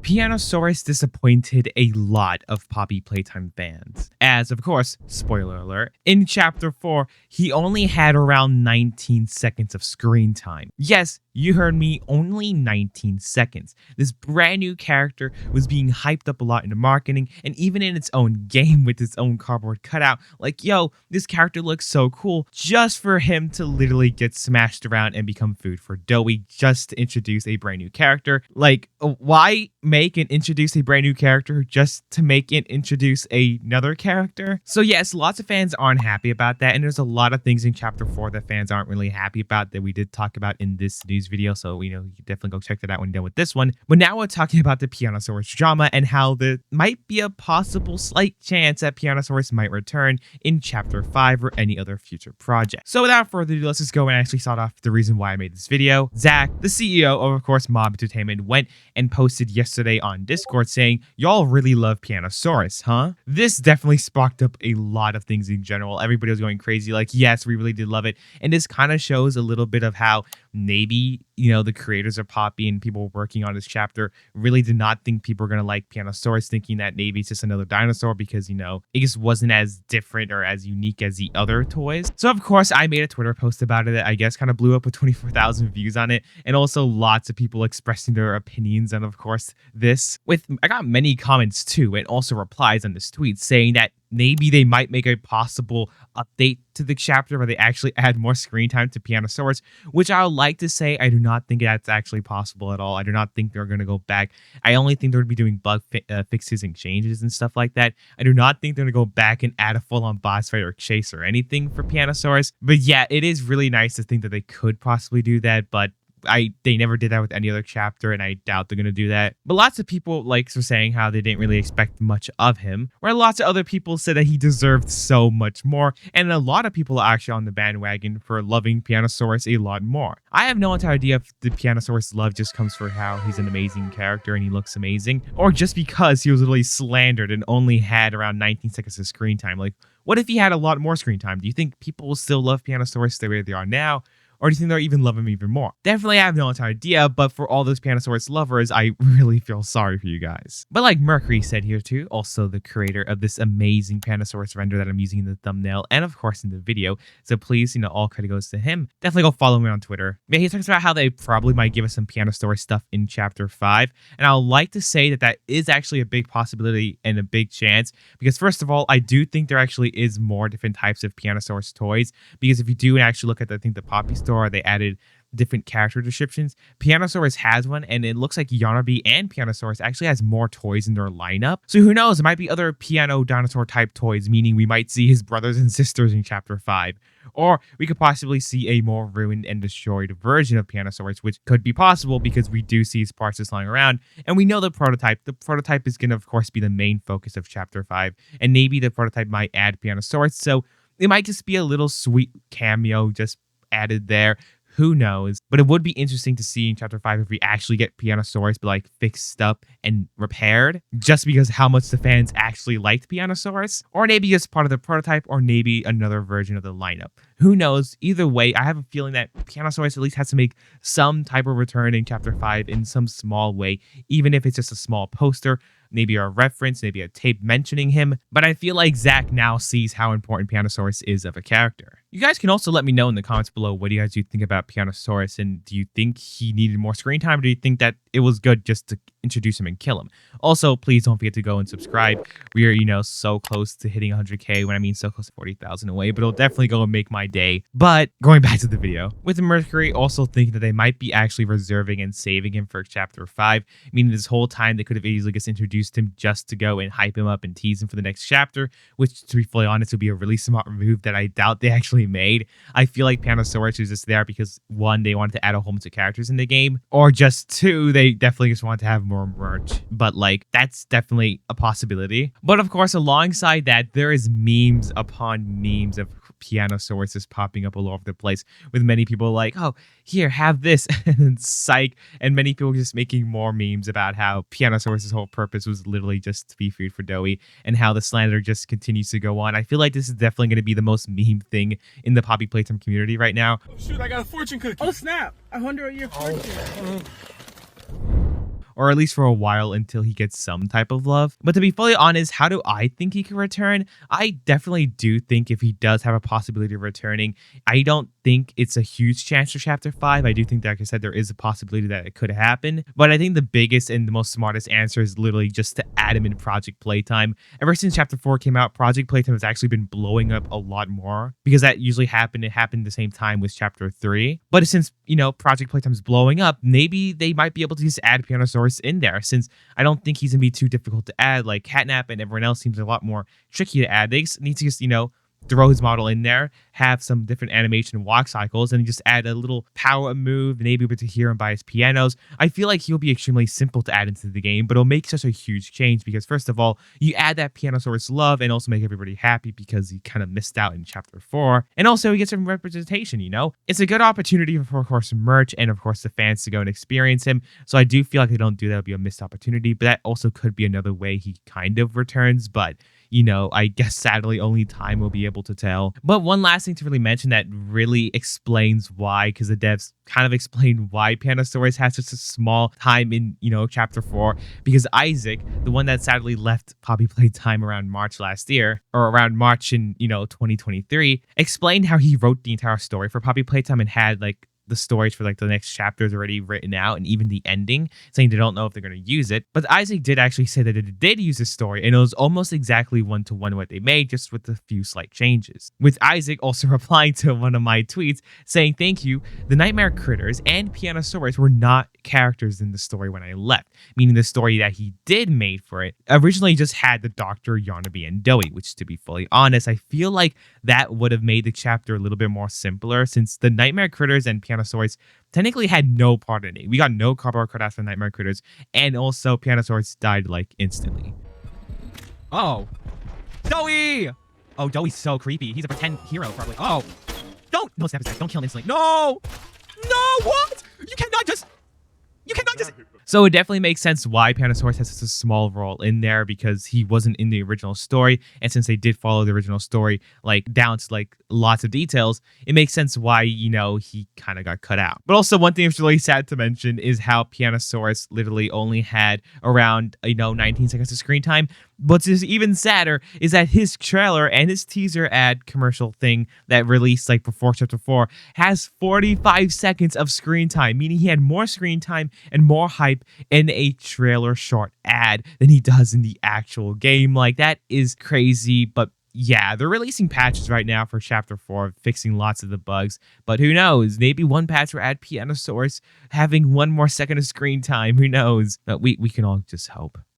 Pianosaurus disappointed a lot of Poppy Playtime fans, as of course, spoiler alert, in Chapter 4, he only had around 19 seconds of screen time. Yes, you heard me, only 19 seconds. This brand new character was being hyped up a lot in the marketing, and even in its own game with its own cardboard cutout, like, yo, this character looks so cool, just for him to literally get smashed around and become food for Doughy just to introduce a brand new character. Like, why make and introduce a brand new character just to make it introduce another character? So yes, lots of fans aren't happy about that, and there's a lot of things in Chapter 4 that fans aren't really happy about that we did talk about in this news video, so you can definitely go check that out when you're done with this one. But now we're talking about the Pianosaurus drama and how there might be a possible slight chance that Pianosaurus might return in Chapter 5 or any other future project. So without further ado, let's just go and actually start off the reason why I made this video. Zach, the CEO of course, Mob Entertainment, went and posted yesterday on Discord saying, y'all really love Pianosaurus, huh? This definitely sparked up a lot of things in general. Everybody was going crazy like, yes, we really did love it. And this kind of shows a little bit of how maybe, the creators of Poppy and people working on this chapter really did not think people were going to like Pianosaurus, thinking that maybe it's just another dinosaur because, it just wasn't as different or as unique as the other toys. So, of course, I made a Twitter post about it that I guess kind of blew up with 24,000 views on it, and also lots of people expressing their opinions on, of course, this. I got many comments too, and also replies on this tweet saying that maybe they might make a possible update to the chapter where they actually add more screen time to Pianosaurus, which I would like to say I do not think that's actually possible at all. I do not think they're going to go back. I only think they're going to be doing bug fixes and changes and stuff like that. I do not think they're going to go back and add a full-on boss fight or chase or anything for Pianosaurus. But yeah, it is really nice to think that they could possibly do that, but they never did that with any other chapter, and I doubt they're going to do that. But lots of people were saying how they didn't really expect much of him, where lots of other people said that he deserved so much more, and a lot of people are actually on the bandwagon for loving Pianosaurus a lot more. I have no entire idea if the Pianosaurus love just comes for how he's an amazing character and he looks amazing, or just because he was literally slandered and only had around 19 seconds of screen time. Like, what if he had a lot more screen time? Do you think people will still love Pianosaurus the way they are now? Or do you think they'll even love him even more? Definitely, I have no entire idea, but for all those Pianosaurus lovers, I really feel sorry for you guys. But like Mercury said here too, also the creator of this amazing Pianosaurus render that I'm using in the thumbnail and of course in the video, so please, all credit goes to him. Definitely go follow me on Twitter. Yeah, he talks about how they probably might give us some Pianosaurus stuff in Chapter 5, and I would like to say that that is actually a big possibility and a big chance, because first of all, I do think there actually is more different types of Pianosaurus toys, because if you do actually look at, I think, the Poppy store, they added different character descriptions. Pianosaurus has one, and it looks like Yanabe and Pianosaurus actually has more toys in their lineup. So who knows, there might be other piano dinosaur type toys, meaning we might see his brothers and sisters in Chapter 5. Or we could possibly see a more ruined and destroyed version of Pianosaurus, which could be possible because we do see his parts just lying around. And we know the prototype. The prototype is going to, of course, be the main focus of Chapter 5. And maybe the prototype might add Pianosaurus. So it might just be a little sweet cameo just added there. Who knows? But it would be interesting to see in Chapter 5 if we actually get Pianosaurus, but fixed up and repaired, just because how much the fans actually liked Pianosaurus, or maybe just part of the prototype, or maybe another version of the lineup. Who knows? Either way, I have a feeling that Pianosaurus at least has to make some type of return in Chapter 5 in some small way, even if it's just a small poster, maybe a reference, maybe a tape mentioning him. But I feel like Zach now sees how important Pianosaurus is of a character. You guys can also let me know in the comments below, what do you guys think about Pianosaurus, and do you think he needed more screen time, or do you think that it was good just to introduce him and kill him? Also, please don't forget to go and subscribe. We are, so close to hitting 100K, when I mean so close to 40,000 away, but it'll definitely go and make my day. But going back to the video, with Mercury also thinking that they might be actually reserving and saving him for Chapter 5, meaning this whole time they could have easily just introduced him just to go and hype him up and tease him for the next chapter, which, to be fully honest, would be a really smart move that I doubt they actually made. I feel like Pianosaurus was just there because, one, they wanted to add a whole bunch of characters in the game, or just two, they definitely just wanted to have more merch. But that's definitely a possibility. But of course, alongside that, there is memes upon memes of Pianosaurus just popping up all over the place, with many people like, oh, here, have this, and then psych, and many people just making more memes about how Pianosaurus' whole purpose was literally just to be food for Doughy, and how the slander just continues to go on. I feel like this is definitely going to be the most meme thing in the Poppy Playtime community right now. Oh shoot, I got a fortune cookie. Oh snap, I wonder what your fortune is. or at least for a while until he gets some type of love. But to be fully honest, how do I think he can return? I definitely do think if he does have a possibility of returning, I don't think it's a huge chance for Chapter 5. I do think that, like I said, there is a possibility that it could happen. But I think the biggest and the most smartest answer is literally just to add him in Project Playtime. Ever since Chapter 4 came out, Project Playtime has actually been blowing up a lot more because that usually happened. It happened the same time with Chapter 3. But since, Project Playtime is blowing up, maybe they might be able to just add Pianosaurus in there, since I don't think he's going to be too difficult to add. Like Catnap and everyone else seems a lot more tricky to add. They just need to just, throw his model in there, have some different animation and walk cycles, and just add a little power move, maybe able to hear him by his pianos. I feel like he'll be extremely simple to add into the game, but it'll make such a huge change because, first of all, you add that Pianosaurus love and also make everybody happy because he kind of missed out in Chapter 4. And also, he gets some representation, It's a good opportunity for, of course, merch and, of course, the fans to go and experience him. So I do feel like they don't do that, it'll be a missed opportunity, but that also could be another way he kind of returns, but I guess sadly only time will be able to tell. But one last thing to really mention that really explains why, because the devs kind of explained why Pianosaurus has such a small time in, Chapter 4, because Isaac, the one that sadly left Poppy Playtime around March last year, or around March in, 2023, explained how he wrote the entire story for Poppy Playtime and had, the stories for the next chapters already written out and even the ending, saying they don't know if they're going to use it. But Isaac did actually say that they did use this story, and it was almost exactly one-to-one what they made, just with a few slight changes. With Isaac also replying to one of my tweets saying, "Thank you, the Nightmare Critters and Pianosaurus were not characters in the story when I left," meaning the story that he did made for it originally just had the Doctor, Yarnaby, and Doey, which, to be fully honest, I feel like that would have made the chapter a little bit more simpler, since the Nightmare Critters and Pianosaurus technically had no part in it. We got no cardboard cutouts for Nightmare Critters, and also Pianosaurus died instantly. Oh, Doey! Oh, Doey's so creepy. He's a pretend hero, probably. Oh, no, snap his neck. Don't kill him instantly. No, what? You cannot just. So it definitely makes sense why Pianosaurus has such a small role in there, because he wasn't in the original story, and since they did follow the original story down to lots of details, it makes sense why he kind of got cut out. But also, one thing that's really sad to mention is how Pianosaurus literally only had around 19 seconds of screen time. What's even sadder is that his trailer and his teaser ad commercial thing that released before Chapter 4 has 45 seconds of screen time, meaning he had more screen time and more hype in a trailer short ad than he does in the actual game. That is crazy, but yeah, they're releasing patches right now for Chapter 4, fixing lots of the bugs, but who knows? Maybe one patch will add Pianosaurus having one more second of screen time. Who knows? But we can all just hope.